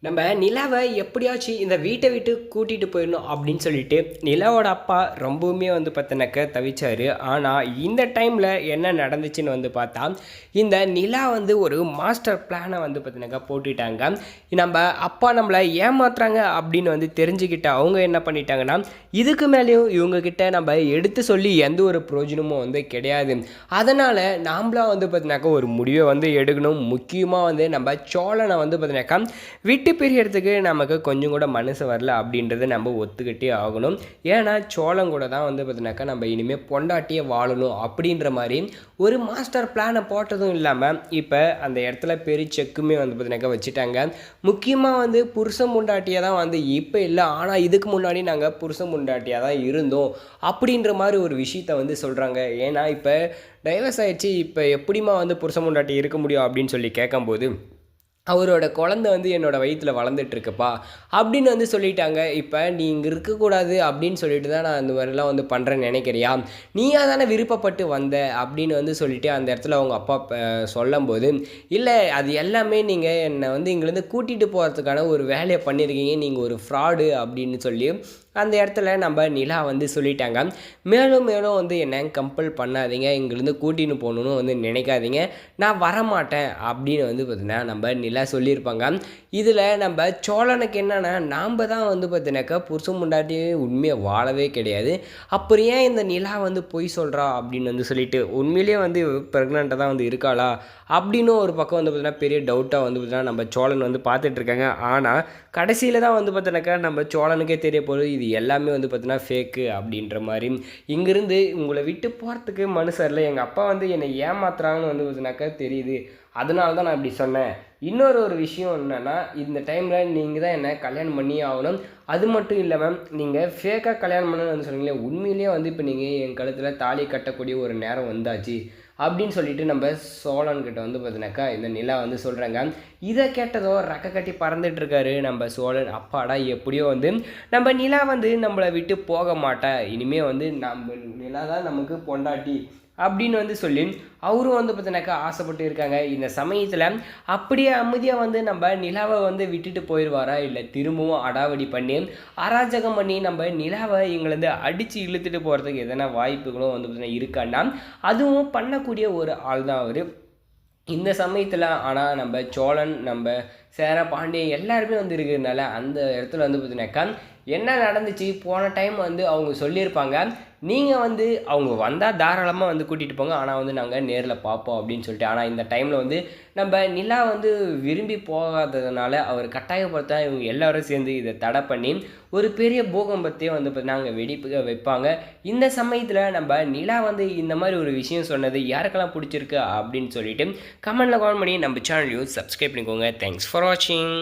நம்ம நிலாவை எப்படியாச்சும் இந்த வீட்டை விட்டு கூட்டிகிட்டு போயிடணும் அப்படின்னு சொல்லிட்டு நிலாவோட அப்பா ரொம்பவுமே பார்த்தீங்கன்னாக்க தவிச்சார். ஆனால் இந்த டைமில் என்ன நடந்துச்சுன்னு பார்த்தா, இந்த நிலா ஒரு மாஸ்டர் பிளானை பார்த்தீங்கன்னாக்கா போட்டுட்டாங்க. நம்ம அப்பா நம்மளை ஏமாத்துறாங்க அப்படின்னு தெரிஞ்சுக்கிட்ட அவங்க என்ன பண்ணிட்டாங்கன்னா, இதுக்கு மேலேயும் இவங்கக்கிட்ட நம்ம எடுத்து சொல்லி எந்த ஒரு பிரயோஜனமும் கிடையாது. அதனால் நாம்ளாக பார்த்தீங்கன்னாக்கா ஒரு முடிவை எடுக்கணும். முக்கியமாக நம்ம சோழனை பார்த்தீங்கன்னாக்கா விட்டு பிரியறதுக்கு நமக்கு கொஞ்சம் கூட மனசு வரல அப்படின்றத நம்ம ஒத்துக்கிட்டே ஆகணும். ஏன்னா சோளம் கூட தான் பார்த்தீங்கன்னாக்கா நம்ம இனிமேல் பொண்டாட்டியே வாழணும் அப்படின்ற மாதிரி ஒரு மாஸ்டர் பிளானை போட்டதும் இல்லாமல் இப்போ அந்த இடத்துல பெரிய செக்குமே பார்த்தீங்கன்னாக்கா வச்சுட்டாங்க. முக்கியமாக புருஷன் முண்டாட்டியாக தான் இப்போ இல்லை, ஆனால் இதுக்கு முன்னாடி நாங்கள் புருஷன் முண்டாட்டியாக தான் இருந்தோம் அப்படின்ற மாதிரி ஒரு விஷயத்த சொல்கிறாங்க. ஏன்னா இப்போ டைவர்ஸ் ஆயிடுச்சு, இப்போ எப்படிமா புருஷன் முண்டாட்டி இருக்க முடியும் அப்படின்னு சொல்லி கேட்கும்போது, அவரோட குழந்தை என்னோடய வயிற்றில் வளர்ந்துட்டுருக்குப்பா அப்படின்னு சொல்லிட்டாங்க. இப்போ நீ இங்கே இருக்கக்கூடாது அப்படின்னு சொல்லிட்டு தான் நான் அந்த மாதிரிலாம் பண்ணுறேன்னு நினைக்கிறியா? நீயா தானே விருப்பப்பட்டு வந்த அப்படின்னு சொல்லிட்டு அந்த இடத்துல அவங்க அப்பா சொல்லும்போது, இல்லை அது எல்லாமே நீங்கள் என்னை இங்கேருந்து கூட்டிகிட்டு போகிறதுக்கான ஒரு வேலையை பண்ணியிருக்கீங்க, நீங்கள் ஒரு ஃப்ராடு அப்படின்னு சொல்லி அந்த இடத்துல நம்ம நிலா சொல்லிட்டாங்க. மேலும் மேலும் என்னை கம்பல் பண்ணாதீங்க, இங்கேருந்து கூட்டின்னு போகணுன்னு நினைக்காதீங்க, நான் வரமாட்டேன் அப்படின்னு பார்த்தீங்கன்னா நம்ம நிலா சொல்லியிருப்பாங்க. இதில் நம்ம சோழனுக்கு என்னென்னா, நாம் தான் பார்த்தீங்கன்னாக்கா புருஷன் முண்டாட்டி உண்மையாக வாழவே கிடையாது, அப்புறம் ஏன் இந்த நிலா பொய் சொல்கிறா அப்படின்னு சொல்லிட்டு உண்மையிலேயே ப்ரெக்னெண்ட்டாக தான் இருக்காளா அப்படின்னு ஒரு பக்கம் பார்த்தீங்கன்னா பெரிய டவுட்டாக பார்த்தீங்கன்னா நம்ம சோழன் பார்த்துட்ருக்காங்க. ஆனால் கடைசியில் தான் பார்த்தீங்கன்னாக்கா நம்ம சோழனுக்கே தெரிய போகுது இது எல்லாமே பார்த்தீங்கன்னா ஃபேக்கு அப்படின்ற மாதிரி. இங்கேருந்து உங்களை விட்டு போகிறதுக்கு மனசு இல்லை, எங்கள் அப்பா என்னை ஏமாத்துறாங்கன்னு பார்த்தீங்கன்னாக்கா தெரியுது, அதனால தான் நான் இப்படி சொன்னேன். இன்னொரு விஷயம் என்னென்னா, இந்த டைமில் நீங்கள் தான் என்னை கல்யாணம் பண்ணியே ஆகணும். அது மட்டும் இல்லாமல் நீங்கள் ஃபேக்காக கல்யாணம் பண்ணணும்னு சொன்னீங்களே, உண்மையிலேயே இப்போ நீங்கள் என் கழுத்தில் தாலி கட்டக்கூடிய ஒரு நேரம் வந்தாச்சு அப்படின்னு சொல்லிட்டு நம்ம சோழன்கிட்ட பார்த்தீங்கன்னாக்கா இந்த நிலா சொல்கிறாங்க. இதை கேட்டதோ ரெக்க கட்டி பறந்துட்டுருக்காரு நம்ம சோழன். அப்பாடா எப்படியோ நம்ம நிலா நம்மளை விட்டு போக மாட்டா, இனிமேல் நம்ம நிலா தான் நமக்கு பொண்டாட்டி அப்படின்னு சொல்லி அவரும் பார்த்தீங்கன்னாக்கா ஆசைப்பட்டு இருக்காங்க. இந்த சமயத்தில் அப்படியே அமைதியாக நம்ம நிலாவை விட்டுட்டு போயிடுவாரா, இல்லை திரும்பவும் அடாவடி பண்ணி அராஜகம் பண்ணி நம்ம நிலாவை இங்கேருந்து அடித்து இழுத்துட்டு போகிறதுக்கு எதனா வாய்ப்புகளும் பார்த்தீங்கன்னா இருக்கான்னா, அதுவும் பண்ணக்கூடிய ஒரு ஆள் தான் அவர் இந்த சமயத்தில். ஆனால் நம்ம சோழன், நம்ம சேர, பாண்டியன் எல்லாருமே இருக்கிறதுனால அந்த இடத்துல பார்த்தீங்கன்னாக்கா என்ன நடந்துச்சு போன டைம் அவங்க சொல்லியிருப்பாங்க, நீங்கள் அவங்க வந்தால் தாராளமாக கூட்டிகிட்டு போங்க, ஆனால் நாங்கள் நேரில் பார்ப்போம் அப்படின்னு சொல்லிட்டு. ஆனால் இந்த டைமில் நம்ம நிலா விரும்பி போகாததுனால அவர் கட்டாயப்படுத்த இவங்க எல்லோரும் சேர்ந்து இதை தடை பண்ணி ஒரு பெரிய பூகம்பத்தையே பார்த்தீங்கன்னா அங்கே வெடிப்புக வைப்பாங்க. இந்த சமயத்தில் நம்ம நிலா இந்த மாதிரி ஒரு விஷயம் சொன்னது யாருக்கெல்லாம் பிடிச்சிருக்கு அப்படின்னு சொல்லிட்டு கமெண்ட்டில் கமெண்ட் பண்ணி நம்ம சேனலையும் சப்ஸ்கிரைப் பண்ணிக்கோங்க. தேங்க்ஸ் ஃபார் வாட்சிங்.